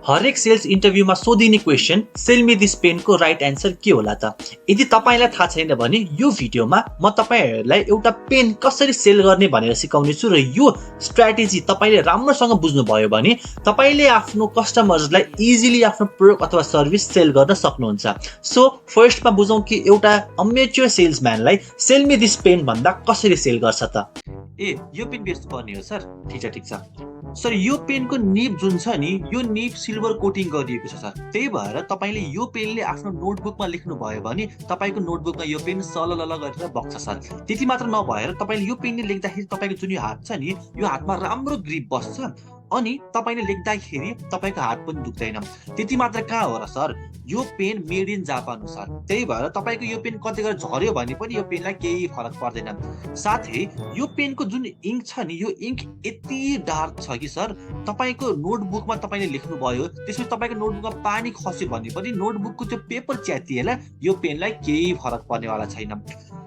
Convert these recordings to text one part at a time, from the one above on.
हरेक सेल्स इन्टरभ्यूमा सोधिने क्वेसन सेल मी दिस पेनको राइट एन्सर के होला त? यदि तपाईँलाई थाहा छैन भने यो भिडियोमा म तपाईँहरूलाई एउटा पेन कसरी सेल गर्ने भनेर सिकाउने छु र यो स्ट्र्याटेजी तपाईँले राम्रोसँग बुझ्नुभयो भने तपाईँले आफ्नो कस्टमर्सलाई इजिली आफ्नो प्रोडक्ट अथवा सर्भिस सेल गर्न सक्नुहुन्छ। सो फर्स्टमा बुझौँ कि एउटा अमेच्योर सेल्सम्यानलाई सेल मी दिस पेन भन्दा कसरी सेल गर्छ त? यो पेन बेच्नुपर्ने हो सर। ठिक छ सर, यो पेनको निब जुन छ नि, यो निब सिल्भर कोटिङ गरिएको छ सर। त्यही भएर तपाईँले यो पेनले आफ्नो नोटबुकमा लेख्नुभयो भने तपाईँको नोटबुकमा यो पेन सललल गरेर बग्छ सर। त्यति मात्र नभएर तपाईँले यो पेनले लेख्दाखेरि तपाईँको जुन यो हात छ नि, यो हातमा राम्रो ग्रिप बस्छ अनि तपाईँले लेख्दाखेरि तपाईँको हात पनि दुख्दैन। त्यति मात्र कहाँ हो र सर, यो पेन मेड इन जापान हो सर। त्यही भएर तपाईँको यो पेन कतिखेर झर्यो भने पनि यो पेनलाई केही फरक पर्दैन। साथै यो पेनको जुन इङ्क छ नि, यो इङ्क यति डार्क छ कि सर, तपाईँको नोटबुकमा तपाईँले लेख्नुभयो त्यसपछि तपाईँको नोटबुकमा पानी खस्यो भने पनि नोटबुकको त्यो पेपर च्यातिएला यो पेनलाई केही फरक पर्नेवाला छैन।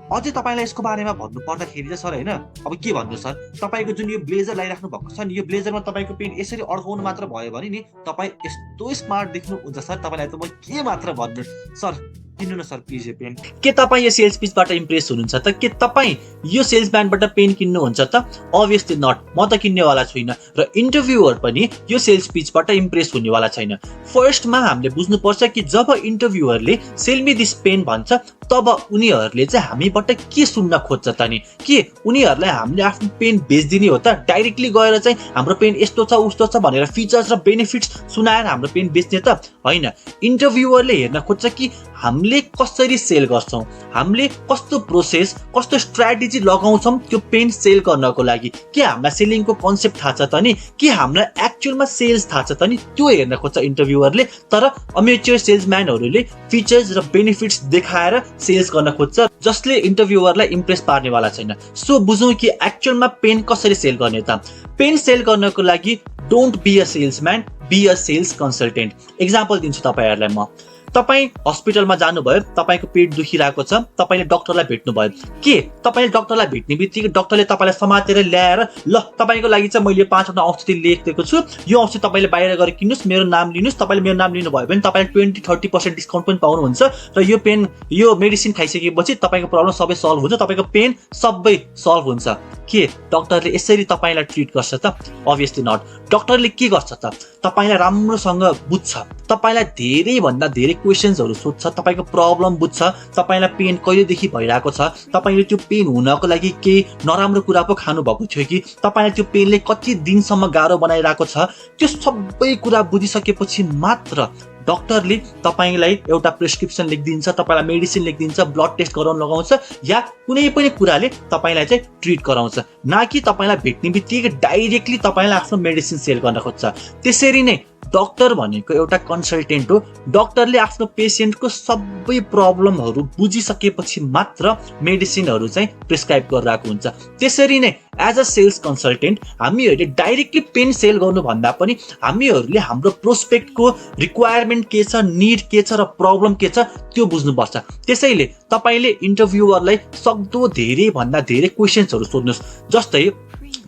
अझै तपाईँलाई यसको बारेमा भन्नु पर्दाखेरि चाहिँ सर होइन, अब के भन्नु सर, तपाईँको जुन यो ब्लेजर लगाइराख्नु भएको छ नि, यो ब्लेजरमा तपाईँको पेन यसरी अड्काउनु मात्र भयो भने नि तपाईँ यस्तो स्मार्ट देख्नुहुन्छ सर। तपाईँलाई त म के मात्र भन्नु सर, किन्नु न सर प्लिज यो पेन। के तपाईँ यो सेल्स पिचबाट इम्प्रेस हुनुहुन्छ त? के तपाईँ यो सेल्सम्यानबाट पेन किन्नुहुन्छ त? अभियसली नट, म त किन्नेवाला छुइनँ र इन्टरभ्युअर पनि यो सेल्स पिचबाट इम्प्रेस हुनेवाला छैन। फर्स्टमा हामीले बुझ्नुपर्छ कि जब इन्टरभ्युअरले सेल मी दिस पेन भन्छ तब उनीहरूले चाहिँ हामीबाट के सुन्न खोज्छ त नि? के उनीहरूलाई हामीले आफ्नो पेन बेचिदिने हो त? डाइरेक्टली गएर चाहिँ हाम्रो पेन यस्तो छ उस्तो छ भनेर फिचर्स र बेनिफिट्स सुनाएर हाम्रो पेन बेच्ने त होइन। इन्टरभ्युअरले हेर्न खोज्छ कि हामीले कसरी सेल गर्छौँ, हामीले कस्तो प्रोसेस कस्तो स्ट्र्याटेजी लगाउँछौँ त्यो पेन सेल गर्नको लागि। के हामीलाई सेलिङको कन्सेप्ट थाहा छ त नि? के हामीलाई एक्चुअलमा सेल्स थाहा छ त नि? त्यो हेर्न खोज्छ इन्टरभ्युअरले। तर अमेच्योर सेल्सम्यानहरूले फिचर्स र बेनिफिट्स देखाएर सेल्स गर्न खोज्छ जसले इन्टरभ्युअरलाई इम्प्रेस पार्नेवाला छैन। सो बुझौँ कि एक्चुअलमा पेन कसरी सेल गर्ने त? पेन सेल गर्नको लागि don't be a salesman, be a sales consultant. Example दिन्छु तपाईँहरूलाई म। तपाईँ हस्पिटलमा जानुभयो, तपाईँको पेट दुखिरहेको छ, तपाईँले डक्टरलाई भेट्नुभयो। के तपाईँले डक्टरलाई भेट्ने बित्तिकै डक्टरले तपाईँलाई समातेर ल्याएर ल तपाईँको लागि चाहिँ मैले 5वटा औषधि लेखिदिएको छु, यो औषधि तपाईँले बाहिर गएर किन्नुहोस्, मेरो नाम लिनुहोस्, तपाईँले मेरो नाम लिनुभयो भने तपाईँले 20-30% डिस्काउन्ट पनि पाउनुहुन्छ र यो पेन यो मेडिसिन खाइसकेपछि तपाईँको प्रब्लम सबै सल्भ हुन्छ, तपाईँको पेन सबै सल्भ हुन्छ। के डक्टरले यसरी तपाईँलाई ट्रिट गर्छ त? Obviously not. डक्टरले के गर्छ त? तपाईँलाई राम्रोसँग बुझ्छ, तपाईँलाई धेरैभन्दा धेरै क्वेसन्सहरू सोध्छ, तपाईँको प्रब्लम बुझ्छ, तपाईँलाई पेन कहिलेदेखि भइरहेको छ, तपाईँले त्यो पेन हुनको लागि केही नराम्रो कुरा पो खानुभएको थियो कि, तपाईँलाई त्यो पेनले कति दिनसम्म गाह्रो बनाइरहेको छ, त्यो सबै कुरा बुझिसकेपछि मात्र डक्टरले तपाईँलाई एउटा प्रेस्क्रिप्सन लेखिदिन्छ, तपाईँलाई मेडिसिन लेखिदिन्छ, ब्लड टेस्ट गराउन लगाउँछ या कुनै पनि कुराले तपाईँलाई चाहिँ ट्रिट गराउँछ। न कि तपाईँलाई भेट्ने बित्तिकै डाइरेक्टली तपाईँलाई आफ्नो मेडिसिन सेल गर्न खोज्छ। त्यसरी नै डक्टर भनेको एउटा कन्सल्टेन्ट हो। डक्टरले आफ्नो पेसेन्टको सबै प्रब्लमहरू बुझिसकेपछि मात्र मेडिसिनहरू चाहिँ प्रिस्क्राइब गरिरहेको हुन्छ। त्यसरी नै एज अ सेल्स कन्सल्टेन्ट हामीहरूले डाइरेक्टली पेन सेल गर्नुभन्दा पनि हामीहरूले हाम्रो प्रोस्पेक्टको रिक्वायरमेन्ट के छ, निड के छ र प्रब्लम के छ त्यो बुझ्नुपर्छ। त्यसैले तपाईँले इन्टरभ्युअरलाई सक्दो धेरैभन्दा धेरै क्वेसन्सहरू सोध्नुहोस्। जस्तै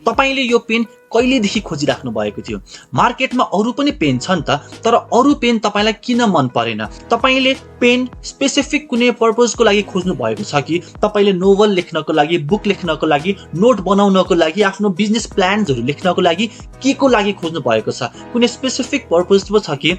तपाईँले यो पेन कहिलेदेखि खोजिराख्नु भएको थियो? मार्केटमा अरू पनि पेन छन् त, तर अरू पेन तपाईँलाई किन मन परेन? तपाईँले पेन स्पेसिफिक कुनै पर्पजको लागि खोज्नु भएको छ कि तपाईँले नोभल लेख्नको लागि, बुक लेख्नको लागि, नोट बनाउनको लागि, आफ्नो बिजनेस प्लान्सहरू लेख्नको लागि के को लागि खोज्नु भएको छ? कुनै स्पेसिफिक पर्पज पो छ कि?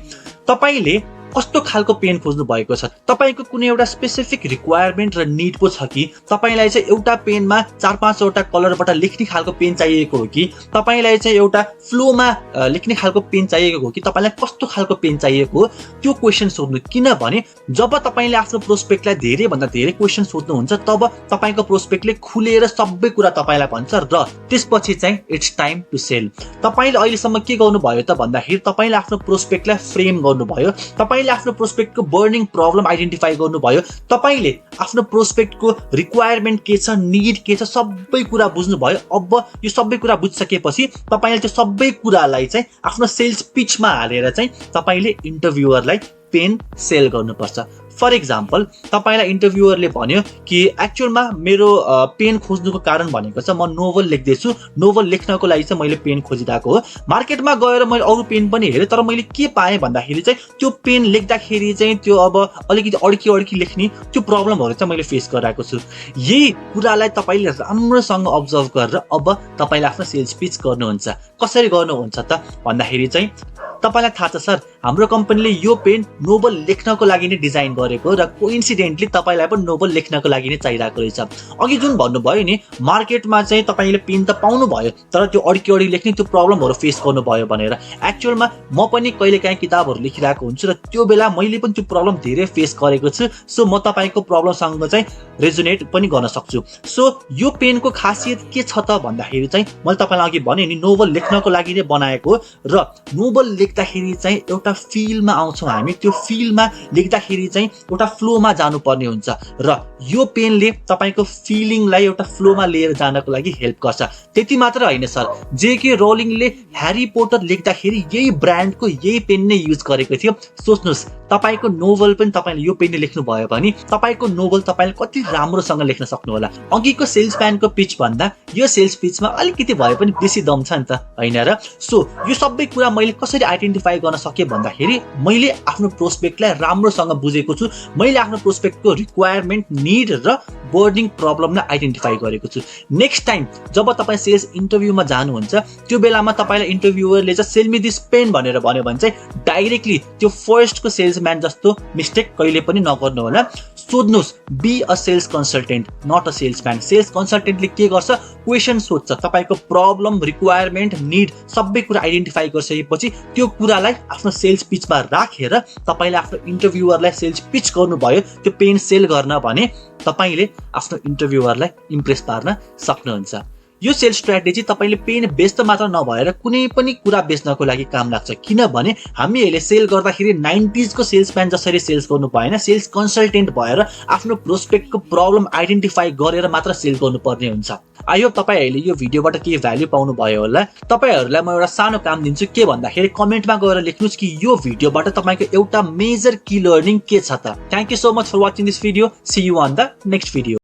तपाईँले कस्तो खालको पेन खोज्नु भएको छ? तपाईँको कुनै एउटा स्पेसिफिक रिक्वायरमेन्ट र निड पो छ कि? तपाईँलाई चाहिँ एउटा पेनमा 4-5वटा कलरबाट लेख्ने खालको पेन चाहिएको हो कि? तपाईँलाई चाहिँ एउटा फ्लोमा लेख्ने खालको पेन चाहिएको हो कि? तपाईँलाई कस्तो खालको पेन चाहिएको हो? त्यो क्वेसन सोध्नु। किनभने जब तपाईँले आफ्नो प्रोस्पेक्टलाई धेरैभन्दा धेरै क्वेसन सोध्नुहुन्छ तब तपाईँको प्रोस्पेक्टले खुलेर सबै कुरा तपाईँलाई भन्छ र त्यसपछि चाहिँ इट्स टाइम टु सेल। तपाईँले अहिलेसम्म के गर्नुभयो त भन्दाखेरि तपाईँले आफ्नो प्रोस्पेक्टलाई फ्रेम गर्नुभयो, तपाईँले आफ्नो प्रोस्पेक्टको बर्निङ प्रब्लम आइडेन्टिफाई गर्नुभयो, तपाईँले आफ्नो प्रोस्पेक्टको रिक्वायरमेन्ट के छ, निड के छ सबै कुरा बुझ्नुभयो। अब यो सबै कुरा बुझिसकेपछि तपाईँले त्यो सबै कुरालाई चाहिँ आफ्नो सेल्स पिचमा हालेर चाहिँ तपाईँले इन्टरभ्युअरलाई पेन सेल गर्नुपर्छ। फर एक्जाम्पल तपाईलाई इन्टरभ्युअरले भन्यो कि एक्चुअलमा मेरो पेन खोज्नुको कारण भनेको छ म नोभल लेख्दैछु, नोभल लेख्नको लागि चाहिँ मैले पेन खोजिरहेको हो। मार्केटमा गएर मैले अरू पेन पनि हेरेँ, तर मैले के पाएँ भन्दाखेरि चाहिँ त्यो पेन लेख्दाखेरि चाहिँ त्यो अब अलिकति अड्की लेख्ने त्यो प्रब्लमहरू चाहिँ मैले फेस गरिरहेको छु। यही कुरालाई तपाईँले राम्रोसँग अब्जर्भ गरेर अब तपाईँले आफ्नो सेल्स पिच गर्नुहुन्छ। कसरी गर्नुहुन्छ त भन्दाखेरि चाहिँ तपाईलाई थाहा छ सर, हाम्रो कम्पनीले यो पेन नोभल लेख्नको लागि नै डिजाइन गरेको र कोइन्सिडेन्टली तपाईलाई पनि नोभल लेख्नको लागि नै चाहिरहेको रहेछ। अघि जुन भन्नुभयो नि मार्केटमा चाहिँ तपाईले पेन त पाउनु भयो तर त्यो अड्की लेख्ने त्यो प्रब्लमहरू फेस गर्नुभयो भनेर। एक्चुअलमा म पनि कहिलेकाहीँ किताबहरू लेखिरहेको हुन्छु र त्यो बेला मैले पनि त्यो प्रब्लम धेरै फेस गरेको छु। सो म तपाईँको प्रब्लमसँग चाहिँ रेजोनेट पनि गर्न सक्छु। सो यो पेनको खासियत के छ त भन्दाखेरि चाहिँ मैले तपाईँलाई अघि भने नि नोभल लेख्नको लागि नै बनाएको र नोभल लेख्दाखेरि चाहिँ एउटा फिलमा आउँछौँ हामी। त्यो फिलमा लेख्दाखेरि चाहिँ एउटा फ्लोमा जानुपर्ने हुन्छ र यो पेनले तपाईँको फिलिङलाई एउटा फ्लोमा लिएर जानको लागि हेल्प गर्छ। त्यति मात्र होइन सर, जेके रोलिङले ह्यारी पोटर लेख्दाखेरि यही ब्रान्डको यही पेन नै युज गरेको थियो। सोच्नुहोस् तपाईँको नोभल पनि तपाईँले यो पेनले लेख्नुभयो भने तपाईँको नोभल तपाईँले कति राम्रोसँग लेख्न सक्नु होला। अघिको सेल्सम्यानको पिच भन्दा यो सेल्स पिचमा अलिकति भए पनि बेसी दम छ नि त, होइन र? सो यो सबै कुरा मैले कसरी आइडेन्टिफाई गर्न सकेँ भन्दाखेरि मैले आफ्नो प्रोस्पेक्टलाई राम्रोसँग बुझेको छु। मैले आफ्नो प्रोस्पेक्टको रिक्वायरमेन्ट, निड र बर्निङ प्रब्लमलाई आइडेन्टिफाई गरेको छु। नेक्स्ट टाइम जब तपाईँ सेल्स इन्टरभ्यूमा जानुहुन्छ त्यो बेलामा तपाईँलाई इन्टरभ्युअरले चाहिँ सेल मी दिस पेन भनेर भन्यो भने चाहिँ डाइरेक्टली त्यो फर्स्टको सेल्सम्यान जस्तो मिस्टेक कहिले पनि नगर्नु होला। सोध्नुहोस्, be a sales consultant not a salesman. Sales कन्सल्टेन्टले के गर्छ? क्वेसन सोध्छ, तपाईँको प्रब्लम, रिक्वायरमेन्ट, निड सबै कुरा आइडेन्टिफाई गरिसकेपछि त्यो कुरालाई आफ्नो सेल्स पिचमा राखेर तपाईँले आफ्नो इन्टरभ्युअरलाई सेल्स पिच गर्नुभयो त्यो पेन सेल गर्न भने तपाईँले आफ्नो इन्टरभ्युअरलाई इम्प्रेस पार्न सक्नुहुन्छ। यो सेल्स स्ट्र्याटेजी तपाईँले पेन बेच्न मात्र नभएर कुनै पनि कुरा बेच्नको लागि काम लाग्छ। किनभने हामीहरूले सेल गर्दाखेरि 90s को सेल्सम्यान जसरी सेल्स गर्नु भएन, सेल्स कन्सल्टेन्ट भएर आफ्नो प्रोस्पेक्टको प्रब्लम आइडेन्टिफाई गरेर मात्र सेल गर्नुपर्ने हुन्छ। आई होप तपाईँहरूले यो भिडियोबाट केही भ्याल्यु पाउनु भयो होला। तपाईँहरूलाई म एउटा सानो काम दिन्छु, के भन्दाखेरि कमेन्टमा गएर लेख्नुहोस् कि यो भिडियोबाट तपाईँको एउटा मेजर की लर्निङ के छ त। Thank you so much for watching this video. See you on the next video.